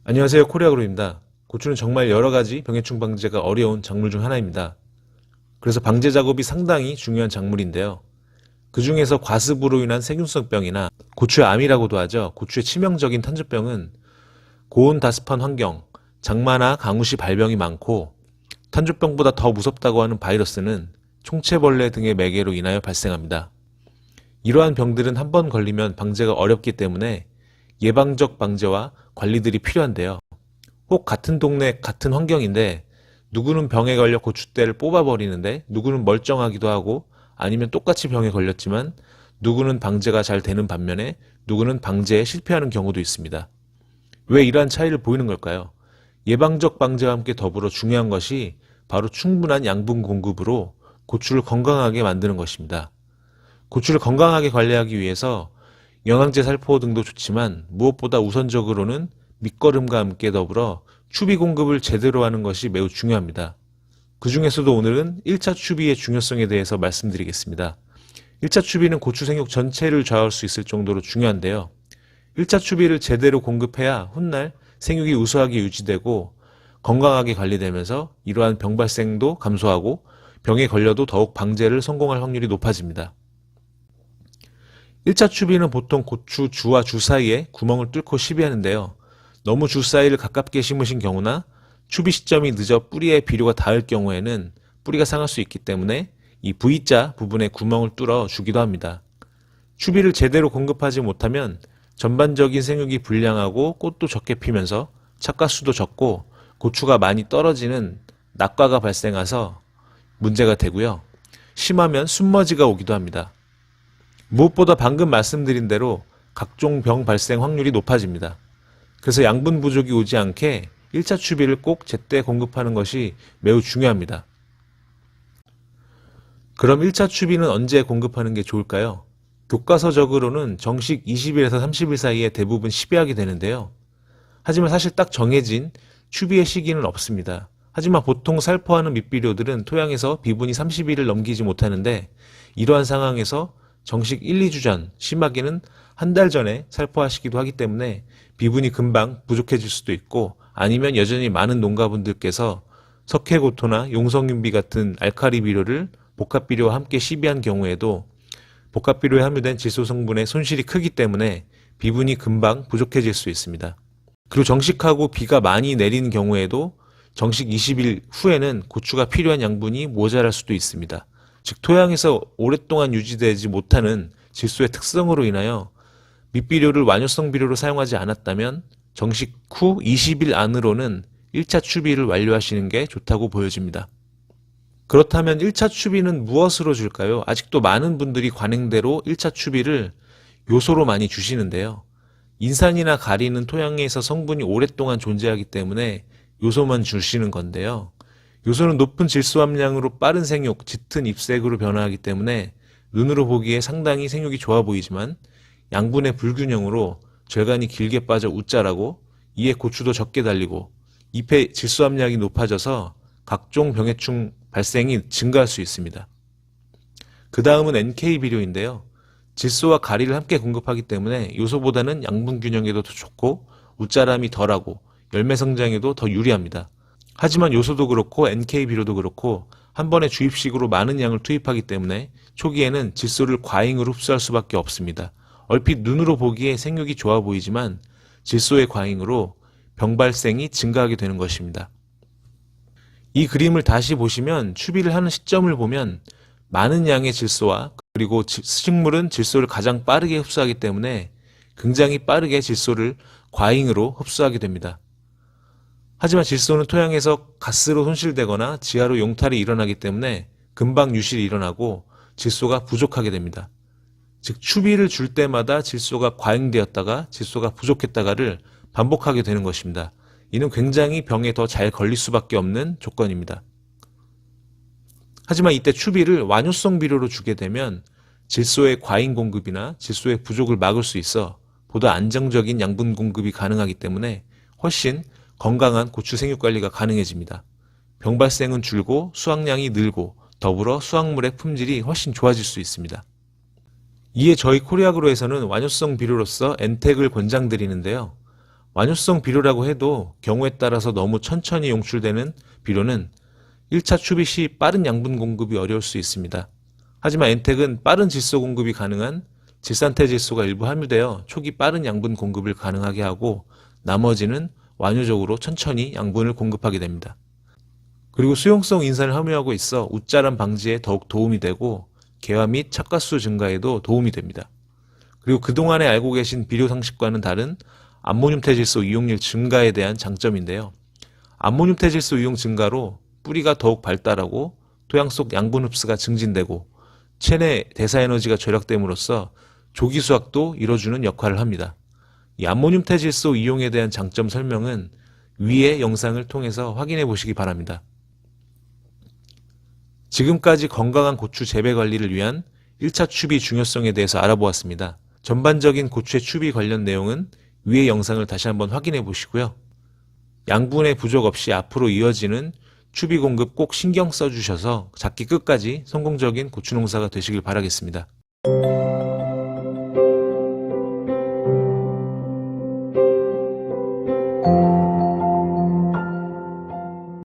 안녕하세요. 코리아그로입니다. 고추는 정말 여러가지 병해충 방제가 어려운 작물 중 하나입니다. 그래서 방제 작업이 상당히 중요한 작물인데요. 그 중에서 과습으로 인한 세균성병이나 고추의 암이라고도 하죠. 고추의 치명적인 탄저병은 고온 다습한 환경, 장마나 강우시 발병이 많고 탄저병보다 더 무섭다고 하는 바이러스는 총체벌레 등의 매개로 인하여 발생합니다. 이러한 병들은 한 번 걸리면 방제가 어렵기 때문에 예방적 방제와 관리들이 필요한데요. 꼭 같은 동네 같은 환경인데 누구는 병에 걸려 고추대를 뽑아버리는데 누구는 멀쩡하기도 하고 아니면 똑같이 병에 걸렸지만 누구는 방제가 잘 되는 반면에 누구는 방제에 실패하는 경우도 있습니다. 왜 이러한 차이를 보이는 걸까요? 예방적 방제와 함께 더불어 중요한 것이 바로 충분한 양분 공급으로 고추를 건강하게 만드는 것입니다. 고추를 건강하게 관리하기 위해서 영양제 살포 등도 좋지만 무엇보다 우선적으로는 밑거름과 함께 더불어 추비 공급을 제대로 하는 것이 매우 중요합니다. 그 중에서도 오늘은 1차 추비의 중요성에 대해서 말씀드리겠습니다. 1차 추비는 고추 생육 전체를 좌우할 수 있을 정도로 중요한데요. 1차 추비를 제대로 공급해야 훗날 생육이 우수하게 유지되고 건강하게 관리되면서 이러한 병 발생도 감소하고 병에 걸려도 더욱 방제를 성공할 확률이 높아집니다. 1차 추비는 보통 고추 주와 주 사이에 구멍을 뚫고 시비하는데요. 너무 주 사이를 가깝게 심으신 경우나 추비 시점이 늦어 뿌리에 비료가 닿을 경우에는 뿌리가 상할 수 있기 때문에 이 V자 부분에 구멍을 뚫어 주기도 합니다. 추비를 제대로 공급하지 못하면 전반적인 생육이 불량하고 꽃도 적게 피면서 착과수도 적고 고추가 많이 떨어지는 낙과가 발생해서 문제가 되고요. 심하면 순머지가 오기도 합니다. 무엇보다 방금 말씀드린 대로 각종 병 발생 확률이 높아집니다. 그래서 양분 부족이 오지 않게 1차 추비를 꼭 제때 공급하는 것이 매우 중요합니다. 그럼 1차 추비는 언제 공급하는 게 좋을까요? 교과서적으로는 정식 20일에서 30일 사이에 대부분 시비하게 되는데요. 하지만 사실 딱 정해진 추비의 시기는 없습니다. 하지만 보통 살포하는 밑비료들은 토양에서 비분이 30일을 넘기지 못하는데 이러한 상황에서 정식 1, 2주 전, 심하게는 한 달 전에 살포하시기도 하기 때문에 비분이 금방 부족해질 수도 있고 아니면 여전히 많은 농가분들께서 석회고토나 용성윤비 같은 알칼리 비료를 복합비료와 함께 시비한 경우에도 복합비료에 함유된 질소 성분의 손실이 크기 때문에 비분이 금방 부족해질 수 있습니다. 그리고 정식하고 비가 많이 내리는 경우에도 정식 20일 후에는 고추가 필요한 양분이 모자랄 수도 있습니다. 즉 토양에서 오랫동안 유지되지 못하는 질소의 특성으로 인하여 밑비료를 완효성 비료로 사용하지 않았다면 정식 후 20일 안으로는 1차 추비를 완료하시는 게 좋다고 보여집니다. 그렇다면 1차 추비는 무엇으로 줄까요? 아직도 많은 분들이 관행대로 1차 추비를 요소로 많이 주시는데요. 인산이나 가리는 토양에서 성분이 오랫동안 존재하기 때문에 요소만 주시는 건데요. 요소는 높은 질소 함량으로 빠른 생육, 짙은 잎색으로 변화하기 때문에 눈으로 보기에 상당히 생육이 좋아 보이지만 양분의 불균형으로 절간이 길게 빠져 웃자라고 이에 고추도 적게 달리고 잎의 질소 함량이 높아져서 각종 병해충 발생이 증가할 수 있습니다. 그 다음은 NK 비료인데요. 질소와 가리를 함께 공급하기 때문에 요소보다는 양분 균형에도 더 좋고 웃자람이 덜하고 열매 성장에도 더 유리합니다. 하지만 요소도 그렇고 NK 비료도 그렇고 한 번에 주입식으로 많은 양을 투입하기 때문에 초기에는 질소를 과잉으로 흡수할 수밖에 없습니다. 얼핏 눈으로 보기에 생육이 좋아 보이지만 질소의 과잉으로 병 발생이 증가하게 되는 것입니다. 이 그림을 다시 보시면 추비를 하는 시점을 보면 많은 양의 질소와 그리고 식물은 질소를 가장 빠르게 흡수하기 때문에 굉장히 빠르게 질소를 과잉으로 흡수하게 됩니다. 하지만 질소는 토양에서 가스로 손실되거나 지하로 용탈이 일어나기 때문에 금방 유실이 일어나고 질소가 부족하게 됩니다. 즉 추비를 줄 때마다 질소가 과잉되었다가 질소가 부족했다가를 반복하게 되는 것입니다. 이는 굉장히 병에 더 잘 걸릴 수밖에 없는 조건입니다. 하지만 이때 추비를 완효성 비료로 주게 되면 질소의 과잉 공급이나 질소의 부족을 막을 수 있어 보다 안정적인 양분 공급이 가능하기 때문에 훨씬 건강한 고추 생육 관리가 가능해집니다. 병 발생은 줄고 수확량이 늘고 더불어 수확물의 품질이 훨씬 좋아질 수 있습니다. 이에 저희 코리아그로에서는 완효성 비료로서 엔텍을 권장드리는데요. 완효성 비료라고 해도 경우에 따라서 너무 천천히 용출되는 비료는 1차 추비 시 빠른 양분 공급이 어려울 수 있습니다. 하지만 엔텍은 빠른 질소 공급이 가능한 질산태 질소가 일부 함유되어 초기 빠른 양분 공급을 가능하게 하고 나머지는 완효적으로 천천히 양분을 공급하게 됩니다. 그리고 수용성 인산을 함유하고 있어 웃자람 방지에 더욱 도움이 되고 개화 및 착가수 증가에도 도움이 됩니다. 그리고 그동안에 알고 계신 비료 상식과는 다른 암모늄 태질소 이용률 증가에 대한 장점인데요. 암모늄 태질소 이용 증가로 뿌리가 더욱 발달하고 토양 속 양분 흡수가 증진되고 체내 대사 에너지가 절약됨으로써 조기 수확도 이뤄주는 역할을 합니다. 이 암모늄 태질소 이용에 대한 장점 설명은 위의 영상을 통해서 확인해 보시기 바랍니다. 지금까지 건강한 고추 재배 관리를 위한 1차 추비 중요성에 대해서 알아보았습니다. 전반적인 고추의 추비 관련 내용은 위의 영상을 다시 한번 확인해 보시고요. 양분의 부족 없이 앞으로 이어지는 추비 공급 꼭 신경 써주셔서 작기 끝까지 성공적인 고추 농사가 되시길 바라겠습니다.